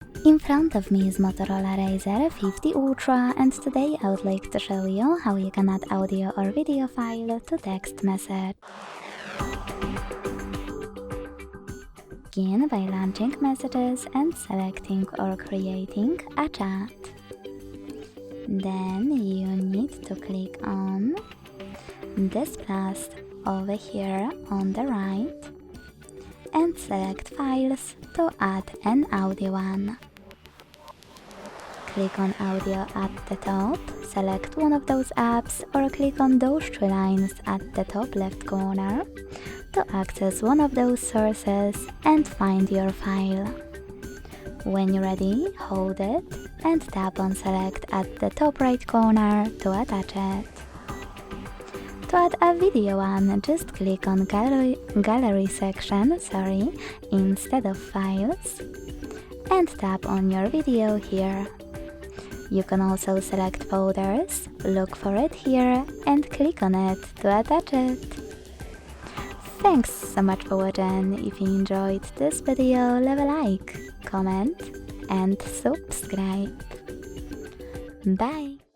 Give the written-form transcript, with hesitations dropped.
In front of me is Motorola Razr 50 Ultra, and today I would like to show you how you can add audio or video file to text message. Begin by launching messages and selecting or creating a chat. Then you need to click on this plus over here on the right and select Files to add an audio one. Click on Audio at the top, select one of those apps, or click on those three lines at the top left corner to access one of those sources and find your file. When you're ready, hold it and tap on Select at the top right corner to attach it. To add a video one, just click on Gallery section, instead of Files, and tap on your video here. You can also select folders, look for it here, and click on it to attach it. Thanks so much for watching. If you enjoyed this video, leave a like, comment, and subscribe. Bye!